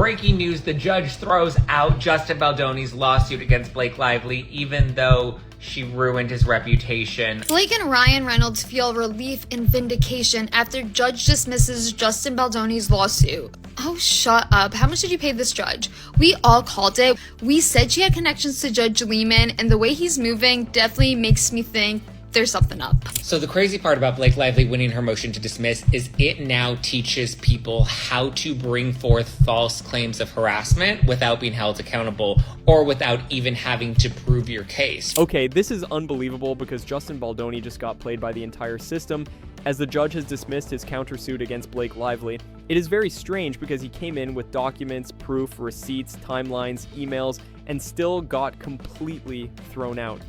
Breaking news, the judge throws out Justin Baldoni's lawsuit against Blake Lively, even though she ruined his reputation. Blake and Ryan Reynolds feel relief and vindication after judge dismisses Justin Baldoni's lawsuit. Oh, shut up. How much did you pay this judge? We all called it. We said she had connections to Judge Lehman, and the way he's moving definitely makes me think there's something up. So the crazy part about Blake Lively winning her motion to dismiss is it now teaches people how to bring forth false claims of harassment without being held accountable or without even having to prove your case. Okay, this is unbelievable because Justin Baldoni just got played by the entire system as the judge has dismissed his countersuit against Blake Lively. It is very strange because he came in with documents, proof, receipts, timelines, emails, and still got completely thrown out.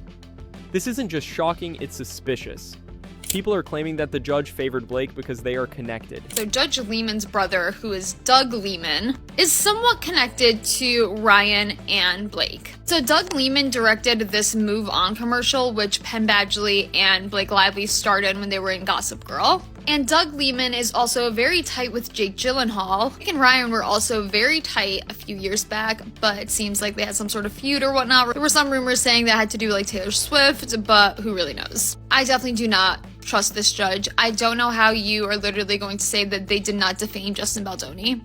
This isn't just shocking, it's suspicious. People are claiming that the judge favored Blake because they are connected. So Judge Lehman's brother, who is Doug Lehman, is somewhat connected to Ryan and Blake. So Doug Lehman directed this Move On commercial, which Penn Badgley and Blake Lively starred in when they were in Gossip Girl. And Doug Lehman is also very tight with Jake Gyllenhaal. Blake and Ryan were also very tight a few years back, but it seems like they had some sort of feud or whatnot. There were some rumors saying that had to do like Taylor Swift, but who really knows? I definitely do not trust this judge. I don't know how you are literally going to say that they did not defame Justin Baldoni.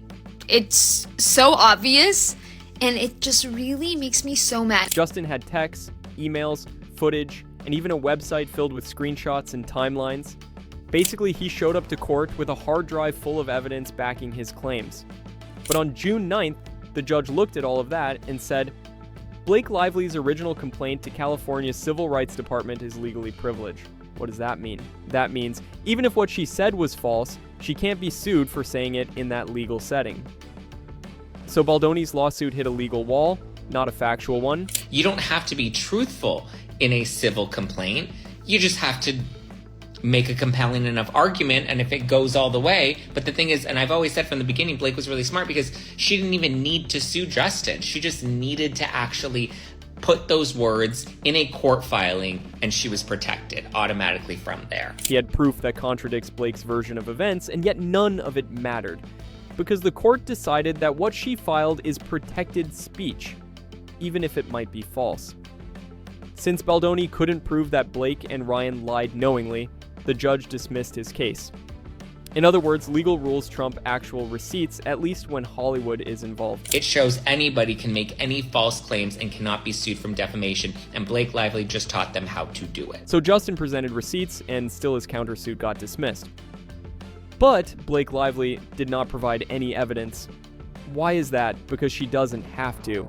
It's so obvious, and it just really makes me so mad. Justin had texts, emails, footage, and even a website filled with screenshots and timelines. Basically, he showed up to court with a hard drive full of evidence backing his claims. But on June 9th, the judge looked at all of that and said, Blake Lively's original complaint to California's Civil Rights Department is legally privileged. What does that mean? That means, even if what she said was false, she can't be sued for saying it in that legal setting. So Baldoni's lawsuit hit a legal wall, not a factual one. You don't have to be truthful in a civil complaint. You just have to make a compelling enough argument, and if it goes all the way. But the thing is, and I've always said from the beginning, Blake was really smart because she didn't even need to sue Justin. She just needed to actually put those words in a court filing, and she was protected automatically from there. He had proof that contradicts Blake's version of events, and yet none of it mattered, because the court decided that what she filed is protected speech, even if it might be false. Since Baldoni couldn't prove that Blake and Ryan lied knowingly, the judge dismissed his case. In other words, legal rules trump actual receipts, at least when Hollywood is involved. It shows anybody can make any false claims and cannot be sued from defamation, and Blake Lively just taught them how to do it. So Justin presented receipts, and still his countersuit got dismissed. But Blake Lively did not provide any evidence. Why is that? Because she doesn't have to.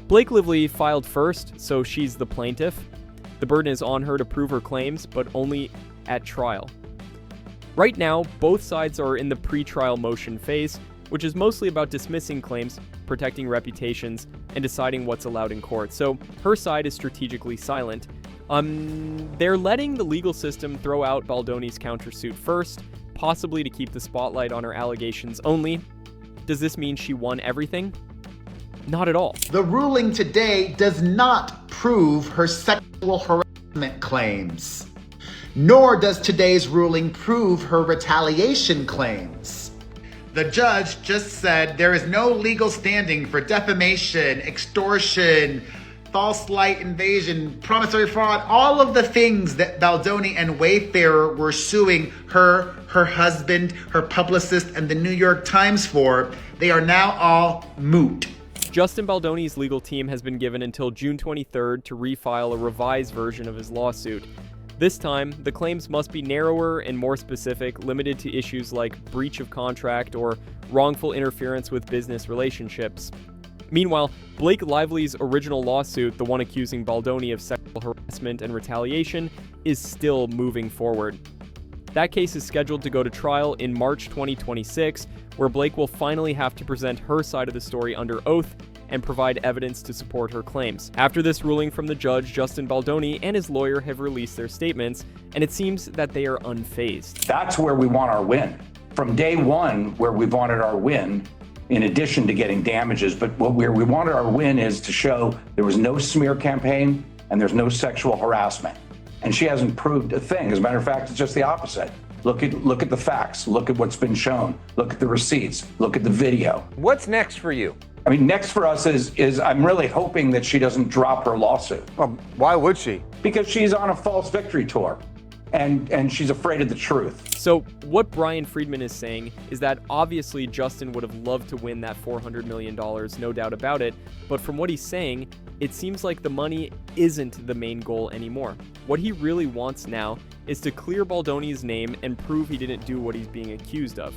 Blake Lively filed first, so she's the plaintiff. The burden is on her to prove her claims, but only at trial. Right now, both sides are in the pre-trial motion phase, which is mostly about dismissing claims, protecting reputations, and deciding what's allowed in court. So her side is strategically silent. They're letting the legal system throw out Baldoni's countersuit first, possibly to keep the spotlight on her allegations only. Does this mean she won everything? Not at all. The ruling today does not prove her sexual harassment claims, nor does today's ruling prove her retaliation claims. The judge just said there is no legal standing for defamation, extortion, false light invasion, promissory fraud, all of the things that Baldoni and Wayfarer were suing her husband, her publicist, and the New York Times for. They are now all moot. Justin Baldoni's legal team has been given until June 23rd to refile a revised version of his lawsuit. This time, the claims must be narrower and more specific, limited to issues like breach of contract or wrongful interference with business relationships. Meanwhile, Blake Lively's original lawsuit, the one accusing Baldoni of sexual harassment and retaliation, is still moving forward. That case is scheduled to go to trial in March 2026, where Blake will finally have to present her side of the story under oath and provide evidence to support her claims. After this ruling from the judge, Justin Baldoni and his lawyer have released their statements, and it seems that they are unfazed. That's where we want our win. From day one, where we wanted our win, in addition to getting damages, but where we wanted our win is to show there was no smear campaign and there's no sexual harassment. And she hasn't proved a thing. As a matter of fact, it's just the opposite. Look at the facts. Look at what's been shown. Look at the receipts. Look at the video. What's next for you? I mean, next for us is I'm really hoping that she doesn't drop her lawsuit. Well, why would she? Because she's on a false victory tour, and she's afraid of the truth. So what Brian Friedman is saying is that obviously Justin would have loved to win that $400 million, no doubt about it, but from what he's saying, it seems like the money isn't the main goal anymore. What he really wants now is to clear Baldoni's name and prove he didn't do what he's being accused of.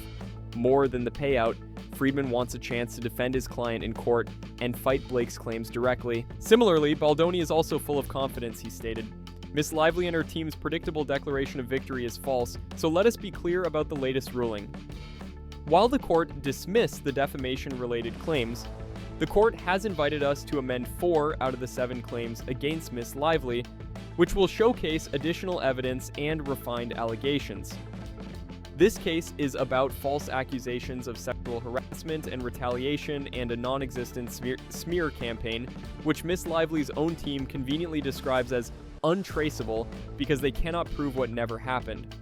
More than the payout, Friedman wants a chance to defend his client in court and fight Blake's claims directly. Similarly, Baldoni is also full of confidence, he stated. Miss Lively and her team's predictable declaration of victory is false, so let us be clear about the latest ruling. While the court dismissed the defamation-related claims, the court has invited us to amend 4 out of the 7 claims against Miss Lively, which will showcase additional evidence and refined allegations. This case is about false accusations of sexual harassment and retaliation and a non-existent smear campaign, which Miss Lively's own team conveniently describes as untraceable because they cannot prove what never happened.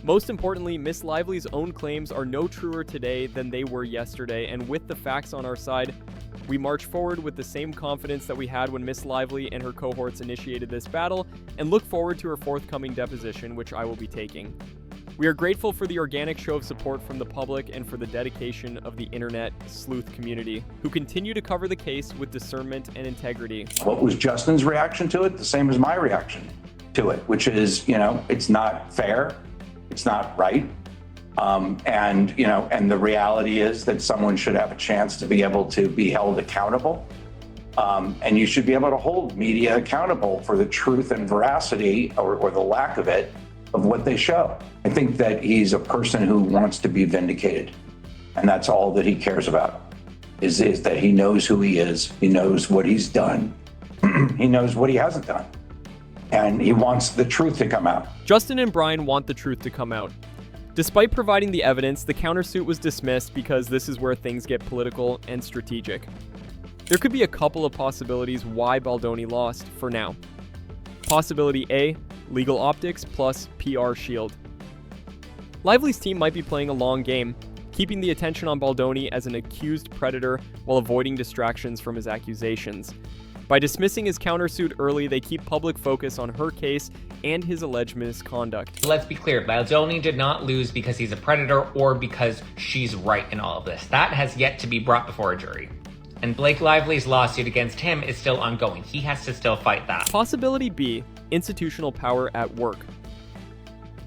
Most importantly, Miss Lively's own claims are no truer today than they were yesterday, and with the facts on our side, we march forward with the same confidence that we had when Miss Lively and her cohorts initiated this battle, and look forward to her forthcoming deposition, which I will be taking. We are grateful for the organic show of support from the public and for the dedication of the internet sleuth community, who continue to cover the case with discernment and integrity. What was Justin's reaction to it? The same as my reaction to it, which is, it's not fair, it's not right. And the reality is that someone should have a chance to be able to be held accountable. And you should be able to hold media accountable for the truth and veracity or the lack of it of what they show. I think that he's a person who wants to be vindicated. And that's all that he cares about, is that he knows who he is. He knows what he's done. He knows what he hasn't done. And he wants the truth to come out. Justin and Brian want the truth to come out. Despite providing the evidence, the countersuit was dismissed because this is where things get political and strategic. There could be a couple of possibilities why Baldoni lost for now. Possibility A, legal optics plus PR shield. Lively's team might be playing a long game, keeping the attention on Baldoni as an accused predator while avoiding distractions from his accusations. By dismissing his countersuit early, they keep public focus on her case and his alleged misconduct. Let's be clear, Baldoni did not lose because he's a predator or because she's right in all of this. That has yet to be brought before a jury. And Blake Lively's lawsuit against him is still ongoing. He has to still fight that. Possibility B, institutional power at work.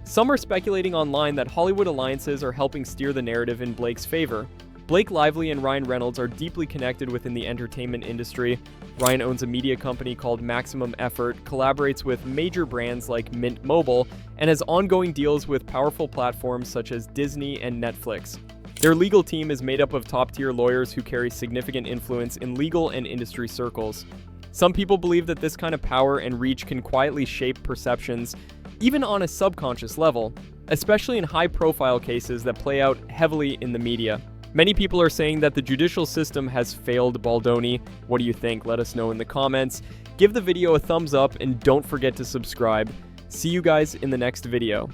Some are speculating online that Hollywood alliances are helping steer the narrative in Blake's favor. Blake Lively and Ryan Reynolds are deeply connected within the entertainment industry. Ryan owns a media company called Maximum Effort, collaborates with major brands like Mint Mobile, and has ongoing deals with powerful platforms such as Disney and Netflix. Their legal team is made up of top-tier lawyers who carry significant influence in legal and industry circles. Some people believe that this kind of power and reach can quietly shape perceptions, even on a subconscious level, especially in high-profile cases that play out heavily in the media. Many people are saying that the judicial system has failed Baldoni. What do you think? Let us know in the comments. Give the video a thumbs up and don't forget to subscribe. See you guys in the next video.